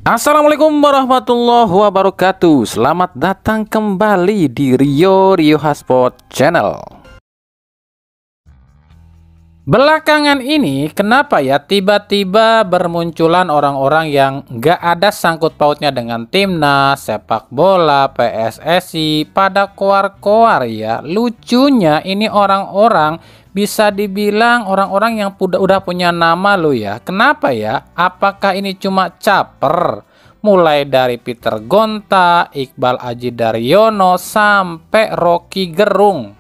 Assalamualaikum warahmatullahi wabarakatuh. Selamat datang kembali di Rio Hotspot Channel. Belakangan ini kenapa ya tiba-tiba bermunculan orang-orang yang gak ada sangkut pautnya dengan timnas, sepak bola, PSSI pada koar-koar ya. Lucunya ini orang-orang bisa dibilang orang-orang yang udah punya nama lo ya. Kenapa ya? Apakah ini cuma caper? Mulai dari Peter Gonta, Iqbal Aji Daryono, sampai Rocky Gerung.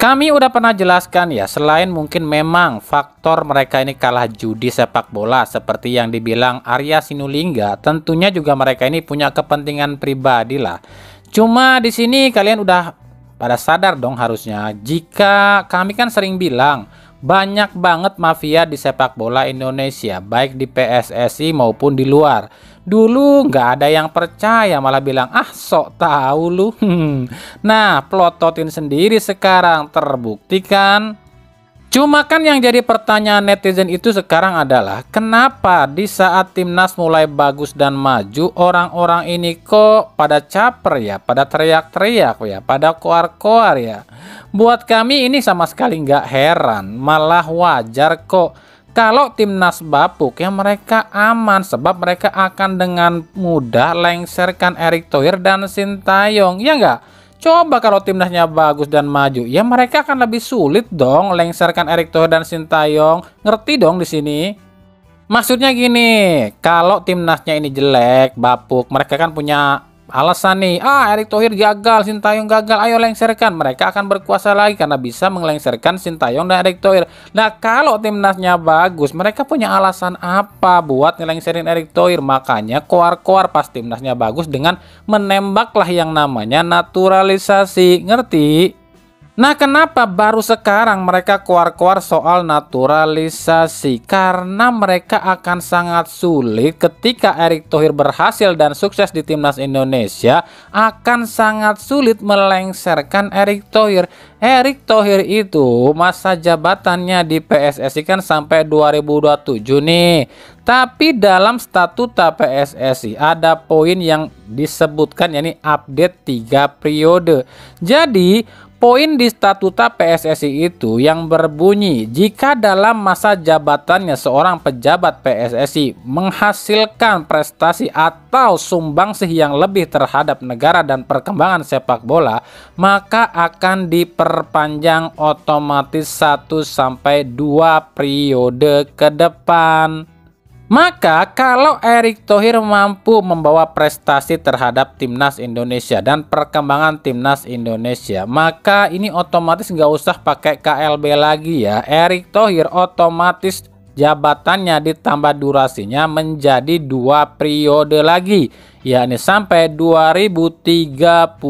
Kami udah pernah jelaskan ya, selain mungkin memang faktor mereka ini kalah judi sepak bola seperti yang dibilang Arya Sinulinga, tentunya juga mereka ini punya kepentingan pribadi lah. Cuma di sini kalian udah pada sadar dong harusnya, jika kami kan sering bilang banyak banget mafia di sepak bola Indonesia, baik di PSSI maupun di luar. Dulu nggak ada yang percaya, malah bilang ah sok tahu lu. Nah, plototin sendiri sekarang terbukti kan. Cuma kan yang jadi pertanyaan netizen itu sekarang adalah kenapa di saat timnas mulai bagus dan maju, orang-orang ini kok pada caper ya, pada teriak-teriak ya, pada koar-koar ya. Buat kami ini sama sekali nggak heran, malah wajar kok. Kalau timnas bapuk ya mereka aman, sebab mereka akan dengan mudah lengserkan Erick Thohir dan Sintayong, ya nggak? Coba kalau timnasnya bagus dan maju, ya mereka akan lebih sulit dong lengserkan Erick Thohir dan Sintayong. Ngerti dong di sini? Maksudnya gini, kalau timnasnya ini jelek, bapuk, mereka kan punya alasan nih, Erick Thohir gagal, Sintayong gagal, ayo lengserkan. Mereka akan berkuasa lagi karena bisa melengserkan Sintayong dan Erick Thohir. Nah kalau timnasnya bagus, mereka punya alasan apa buat ngelengserin Erick Thohir? Makanya koar-koar pas timnasnya bagus dengan menembaklah yang namanya naturalisasi, ngerti? Nah kenapa baru sekarang mereka koar-koar soal naturalisasi? Karena mereka akan sangat sulit ketika Erick Thohir berhasil dan sukses di timnas Indonesia, akan sangat sulit melengserkan Erick Thohir. Erick Thohir itu masa jabatannya di PSSI kan sampai 2027 nih. Tapi dalam statuta PSSI ada poin yang disebutkan yakni update 3 periode. Jadi poin di statuta PSSI itu yang berbunyi, jika dalam masa jabatannya seorang pejabat PSSI menghasilkan prestasi atau sumbangsih yang lebih terhadap negara dan perkembangan sepak bola, maka akan diperpanjang otomatis 1 sampai 2 periode ke depan. Maka kalau Erick Thohir mampu membawa prestasi terhadap timnas Indonesia dan perkembangan timnas Indonesia, maka ini otomatis nggak usah pakai KLB lagi ya. Erick Thohir otomatis jabatannya ditambah durasinya menjadi 2 periode lagi, yakni sampai 2032.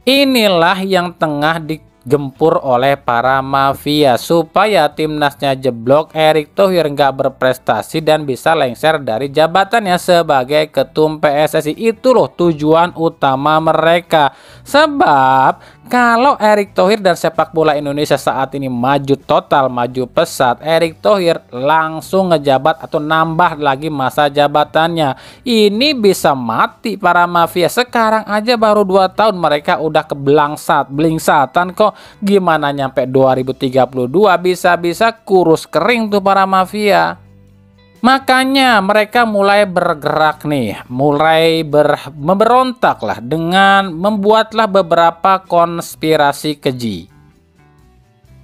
Inilah yang tengah digempur oleh para mafia supaya timnasnya jeblok, Erick Thohir nggak berprestasi dan bisa lengser dari jabatannya sebagai ketum PSSI. Itu loh tujuan utama mereka. Sebab kalau Erick Thohir dan sepak bola Indonesia saat ini maju total, maju pesat, Erick Thohir langsung ngejabat atau nambah lagi masa jabatannya. Ini bisa mati para mafia. Sekarang aja baru 2 tahun mereka udah blingsatan kok. Gimana nyampe 2032 bisa-bisa kurus kering tuh para mafia. Makanya mereka mulai bergerak nih, mulai memberontak lah dengan membuatlah beberapa konspirasi keji.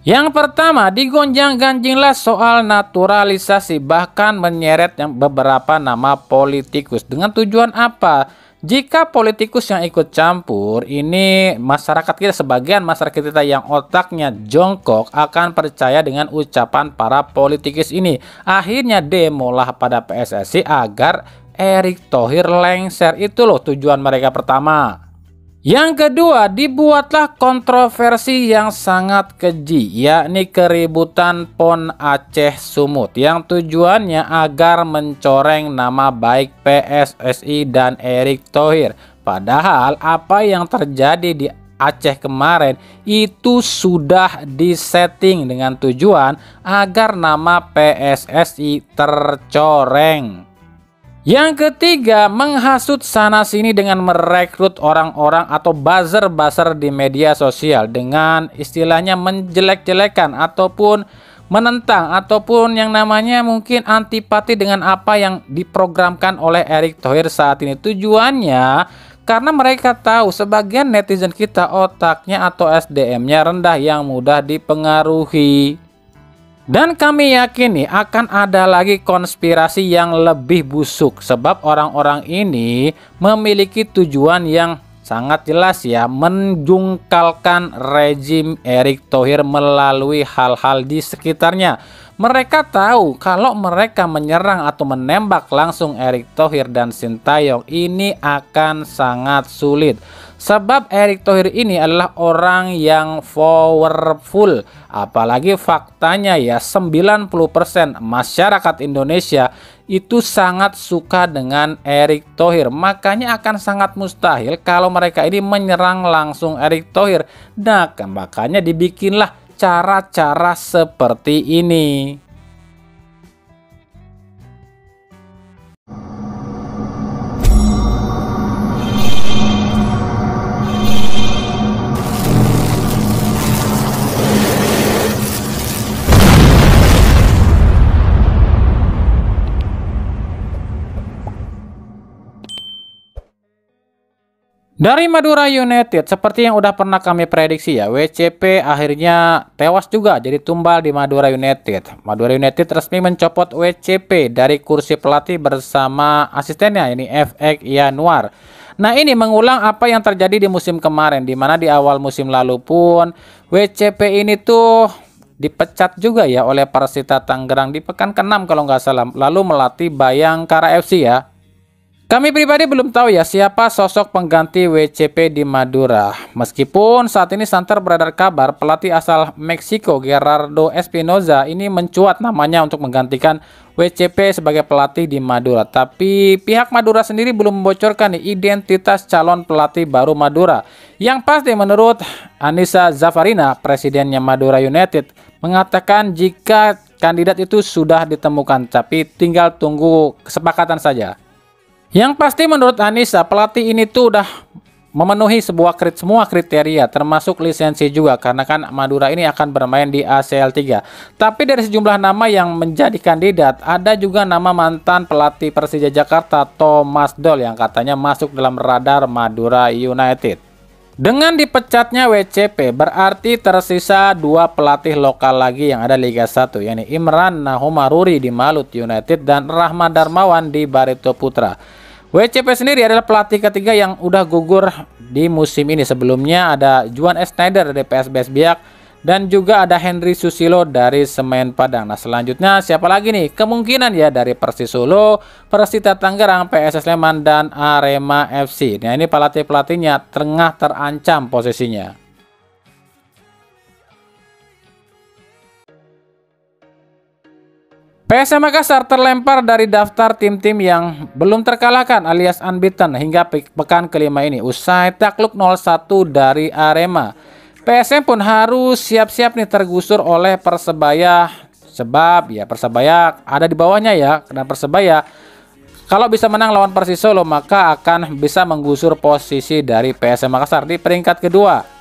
Yang pertama, digonjang-ganjinglah soal naturalisasi, bahkan menyeret yang beberapa nama politikus. Dengan tujuan apa? Jika politikus yang ikut campur, ini masyarakat kita, sebagian masyarakat kita yang otaknya jongkok akan percaya dengan ucapan para politikus ini. Akhirnya demolah pada PSSI agar Erick Thohir lengser. Itu loh tujuan mereka pertama. Yang kedua, dibuatlah kontroversi yang sangat keji, yakni keributan PON Aceh Sumut, yang tujuannya agar mencoreng nama baik PSSI dan Erick Thohir. Padahal apa yang terjadi di Aceh kemarin itu sudah disetting dengan tujuan agar nama PSSI tercoreng. Yang ketiga, menghasut sana-sini dengan merekrut orang-orang atau buzzer-buzzer di media sosial dengan istilahnya menjelek-jelekan ataupun menentang ataupun yang namanya mungkin antipati dengan apa yang diprogramkan oleh Erick Thohir saat ini. Tujuannya karena mereka tahu sebagian netizen kita otaknya atau SDM-nya rendah yang mudah dipengaruhi. Dan kami yakin nih akan ada lagi konspirasi yang lebih busuk sebab orang-orang ini memiliki tujuan yang sangat jelas ya, menjungkalkan rezim Erick Thohir melalui hal-hal di sekitarnya. Mereka tahu kalau mereka menyerang atau menembak langsung Erick Thohir dan Sintayong ini akan sangat sulit. Sebab Erick Thohir ini adalah orang yang powerful. Apalagi faktanya ya 90% masyarakat Indonesia itu sangat suka dengan Erick Thohir. Makanya akan sangat mustahil kalau mereka ini menyerang langsung Erick Thohir. Nah, makanya dibikinlah cara-cara seperti ini. Dari Madura United, seperti yang udah pernah kami prediksi ya, WCP akhirnya tewas juga jadi tumbal di Madura United. Madura United resmi mencopot WCP dari kursi pelatih bersama asistennya, ini FX Yanuar. Nah, ini mengulang apa yang terjadi di musim kemarin, di mana di awal musim lalu pun WCP ini tuh dipecat juga ya oleh Persita Tangerang di pekan ke-6 kalau nggak salah, lalu melatih Bayangkara FC ya. Kami pribadi belum tahu ya siapa sosok pengganti WCP di Madura. Meskipun saat ini santer beredar kabar pelatih asal Meksiko Gerardo Espinoza ini mencuat namanya untuk menggantikan WCP sebagai pelatih di Madura. Tapi pihak Madura sendiri belum membocorkan identitas calon pelatih baru Madura. Yang pasti menurut Anissa Zafarina, presidennya Madura United, mengatakan jika kandidat itu sudah ditemukan, tapi tinggal tunggu kesepakatan saja. Yang pasti menurut Anissa, pelatih ini tuh udah memenuhi semua kriteria, termasuk lisensi juga, karena kan Madura ini akan bermain di ACL 3. Tapi dari sejumlah nama yang menjadi kandidat, ada juga nama mantan pelatih Persija Jakarta Thomas Doll yang katanya masuk dalam radar Madura United. Dengan dipecatnya WCP berarti tersisa 2 pelatih lokal lagi yang ada Liga 1, yakni Imran Nahumaruri di Malut United dan Rahmat Darmawan di Barito Putra. WCP sendiri adalah pelatih ketiga yang udah gugur di musim ini. Sebelumnya ada Juan S. Schneider dari PSBS Biak dan juga ada Henry Susilo dari Semen Padang. Nah, selanjutnya siapa lagi nih? Kemungkinan ya dari Persis Solo, Persita Tangerang, PSS Sleman dan Arema FC. Nah, ini pelatih-pelatihnya tengah terancam posisinya. PSM Makassar terlempar dari daftar tim-tim yang belum terkalahkan alias unbeaten hingga pekan kelima ini usai takluk 0-1 dari Arema. PSM pun harus siap-siap nih tergusur oleh Persebaya sebab ya Persebaya ada di bawahnya ya, dan Persebaya kalau bisa menang lawan Persis Solo maka akan bisa menggusur posisi dari PSM Makassar di peringkat kedua.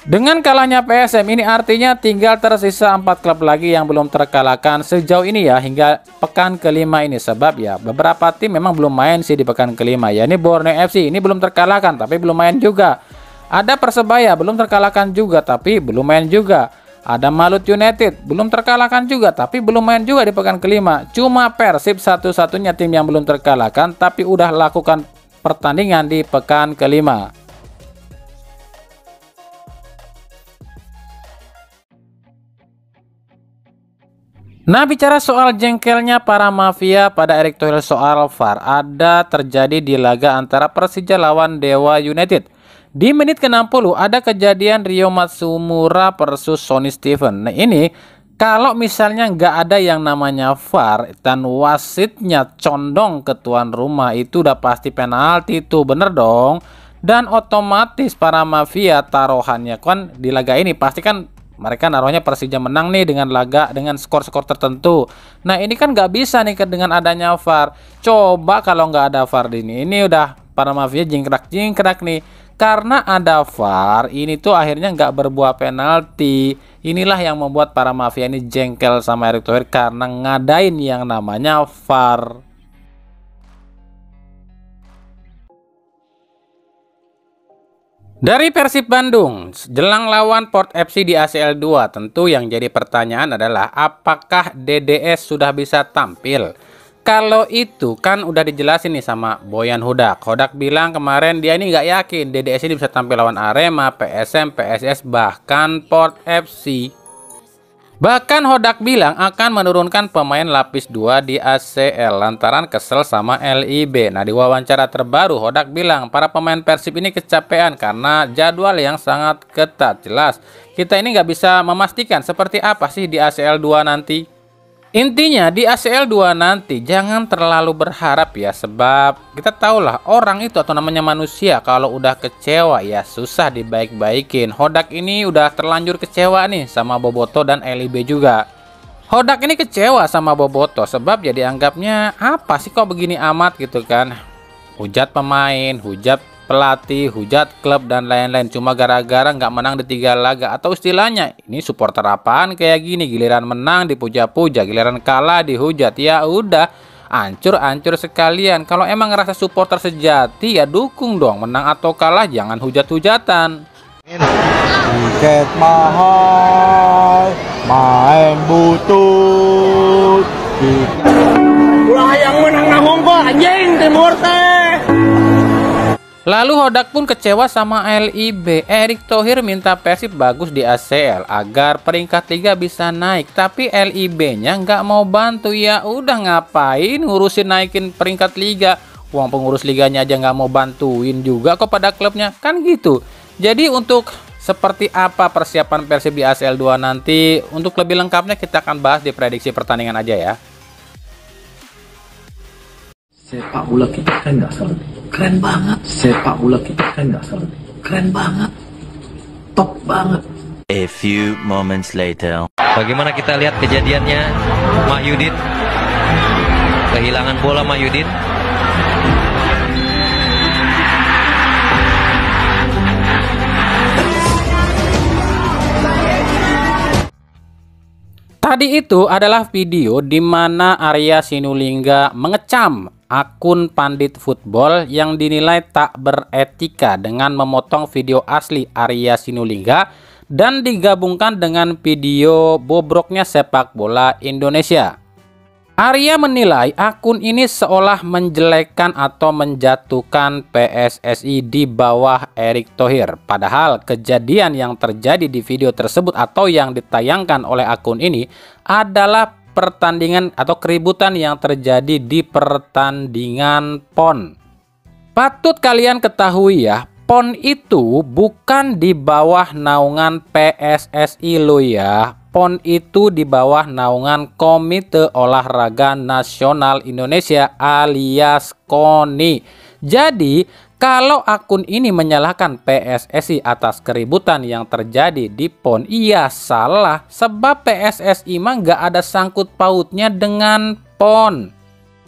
Dengan kalahnya PSM ini artinya tinggal tersisa 4 klub lagi yang belum terkalahkan sejauh ini ya hingga pekan kelima ini, sebab ya beberapa tim memang belum main sih di pekan kelima ya. Ini Borneo FC ini belum terkalahkan tapi belum main juga. Ada Persebaya belum terkalahkan juga tapi belum main juga. Ada Malut United belum terkalahkan juga tapi belum main juga di pekan kelima. Cuma Persib satu-satunya tim yang belum terkalahkan tapi udah lakukan pertandingan di pekan kelima. Nah, bicara soal jengkelnya para mafia pada Erick Thohir soal VAR, ada terjadi di laga antara Persija lawan Dewa United. Di menit ke-60 ada kejadian Rio Matsumura versus Sonny Steven. Nah, ini kalau misalnya nggak ada yang namanya VAR dan wasitnya condong ke tuan rumah, itu udah pasti penalti tuh, bener dong. Dan otomatis para mafia taruhannya kan di laga ini pasti kan Mereka naruhnya Persija menang nih dengan laga dengan skor-skor tertentu. Nah ini kan nggak bisa nih dengan adanya VAR. Coba kalau nggak ada VAR ini udah para mafia jingkrak-jingkrak nih. Karena ada VAR ini tuh akhirnya nggak berbuah penalti. Inilah yang membuat para mafia ini jengkel sama Erick Thohir karena ngadain yang namanya VAR. Dari Persib Bandung, jelang lawan Port FC di ACL 2, tentu yang jadi pertanyaan adalah apakah DDS sudah bisa tampil? Kalau itu kan udah dijelasin nih sama Boyan Hudak. Hudak bilang kemarin dia ini nggak yakin DDS ini bisa tampil lawan Arema, PSM, PSS, bahkan Port FC. Bahkan Hudak bilang akan menurunkan pemain lapis 2 di ACL lantaran kesel sama LIB. Nah di wawancara terbaru Hudak bilang para pemain Persib ini kecapean karena jadwal yang sangat ketat. Jelas kita ini nggak bisa memastikan seperti apa sih di ACL 2 nanti. Intinya di ACL 2 nanti jangan terlalu berharap ya, sebab kita tahulah orang itu atau namanya manusia kalau udah kecewa ya susah dibaik-baikin. Hudak ini udah terlanjur kecewa nih sama Boboto dan LIB juga. Hudak ini kecewa sama Boboto sebab ya dianggapnya apa sih kok begini amat gitu kan. Hujat pemain, hujat pelatih, hujat klub dan lain-lain cuma gara-gara nggak menang di 3 laga, atau istilahnya ini supporter apaan kayak gini, giliran menang dipuja-puja, giliran kalah dihujat. Ya udah hancur-hancur sekalian. Kalau emang ngerasa supporter sejati ya dukung dong, menang atau kalah jangan hujat-hujatan. Tiket mahal, main butut. Ulah yang menang nahong kok anjing Timur teh. Lalu Hudak pun kecewa sama LIB. Erick Thohir minta Persib bagus di ACL agar peringkat liga bisa naik, tapi LIB-nya nggak mau bantu. Ya udah ngapain ngurusin naikin peringkat liga? Uang pengurus liganya aja nggak mau bantuin juga kok pada klubnya, kan gitu. Jadi untuk seperti apa persiapan Persib di ACL 2 nanti, untuk lebih lengkapnya kita akan bahas di prediksi pertandingan aja ya. Sepak bola kita kan nggak salah, keren banget. Sepak bola kita kan nggak salah, keren banget, top banget. A few moments later. Bagaimana kita lihat kejadiannya, Mahyudin kehilangan bola. Mahyudin tadi itu adalah video di mana Arya Sinulinga mengecam akun Pandit Football yang dinilai tak beretika dengan memotong video asli Arya Sinulinga dan digabungkan dengan video bobroknya sepak bola Indonesia. Arya menilai akun ini seolah menjelekkan atau menjatuhkan PSSI di bawah Erick Thohir. Padahal kejadian yang terjadi di video tersebut atau yang ditayangkan oleh akun ini adalah pertandingan atau keributan yang terjadi di pertandingan PON. Patut kalian ketahui ya, PON itu bukan di bawah naungan PSSI lo ya. PON itu di bawah naungan Komite Olahraga Nasional Indonesia alias KONI. Jadi kalau akun ini menyalahkan PSSI atas keributan yang terjadi di PON, iya salah, sebab PSSI mah nggak ada sangkut pautnya dengan PON.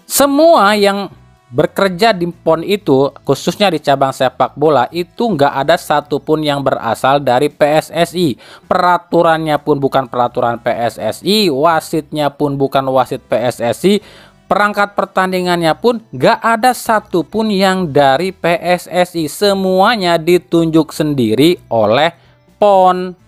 Semua yang bekerja di PON itu, khususnya di cabang sepak bola, itu nggak ada satupun yang berasal dari PSSI. Peraturannya pun bukan peraturan PSSI, wasitnya pun bukan wasit PSSI, perangkat pertandingannya pun nggak ada satupun yang dari PSSI. Semuanya ditunjuk sendiri oleh PON.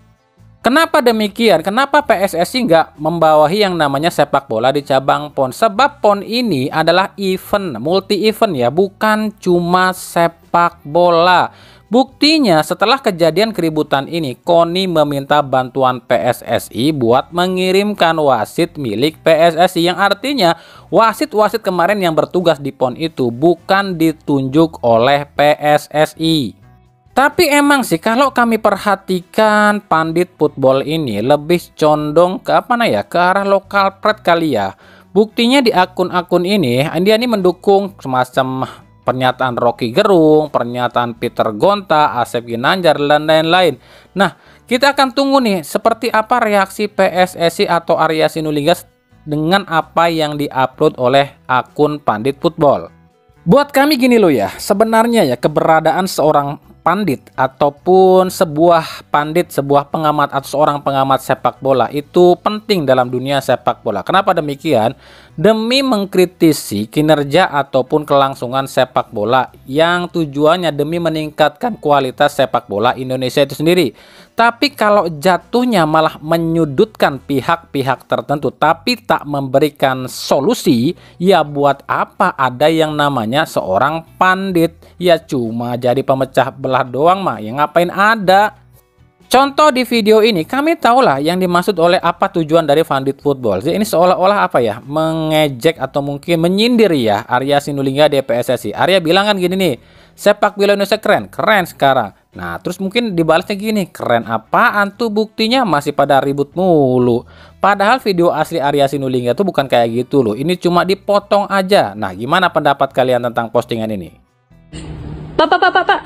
Kenapa demikian? Kenapa PSSI nggak membawahi yang namanya sepak bola di cabang PON? Sebab PON ini adalah event, multi event ya, bukan cuma sepak bola. Buktinya setelah kejadian keributan ini, KONI meminta bantuan PSSI buat mengirimkan wasit milik PSSI, yang artinya wasit-wasit kemarin yang bertugas di PON itu bukan ditunjuk oleh PSSI. Tapi emang sih kalau kami perhatikan Pandit Football ini lebih condong ke ke arah lokal pride kali ya. Buktinya di akun-akun ini dia ini mendukung semacam pernyataan Rocky Gerung, pernyataan Peter Gonta, Asep Ginanjar dan lain-lain. Nah, Kita akan tunggu nih seperti apa reaksi PSSI atau Arya Sinulinga dengan apa yang diupload oleh akun Pandit Football. Buat kami gini loh ya, sebenarnya ya keberadaan seorang pandit ataupun sebuah pandit, sebuah pengamat atau seorang pengamat sepak bola itu penting dalam dunia sepak bola. Kenapa demikian? Demi mengkritisi kinerja ataupun kelangsungan sepak bola yang tujuannya demi meningkatkan kualitas sepak bola Indonesia itu sendiri. Tapi kalau jatuhnya malah menyudutkan pihak-pihak tertentu tapi tak memberikan solusi, ya buat apa ada yang namanya seorang pandit? Ya cuma jadi pemecah belah doang mah, ya ngapain ada? Contoh di video ini kami tahulah yang dimaksud oleh apa tujuan dari Pandit Football. Jadi ini seolah-olah apa ya, mengejek atau mungkin menyindir ya Arya Sinulinga di PSSI. Arya bilang kan gini nih, sepak bola Indonesia keren, keren sekarang. Nah terus mungkin dibalasnya gini, keren apaan tuh, buktinya masih pada ribut mulu. Padahal video asli Arya Sinulinga tuh bukan kayak gitu loh, ini cuma dipotong aja. Nah gimana pendapat kalian tentang postingan ini? Pak.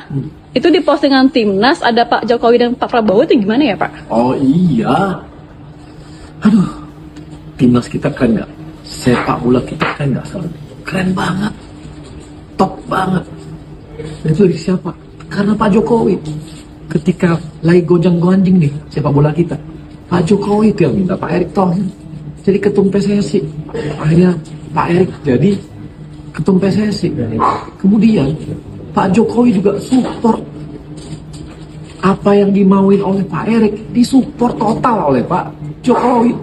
Itu di postingan Timnas ada Pak Jokowi dan Pak Prabowo itu gimana ya Pak? Oh iya. Aduh, Timnas kita keren nggak? Sepak bola kita keren nggak? Keren banget. Top banget. Itu dari siapa? Karena Pak Jokowi. Ketika lagi gonjang-ganjing nih sepak bola kita, Pak Jokowi itu yang minta Pak Erick Thohir jadi ketum PSSI. Akhirnya Pak Erick jadi ketum PSSI. Kemudian Pak Jokowi juga support apa yang dimauin oleh Pak Erick, disupport total oleh Pak Jokowi.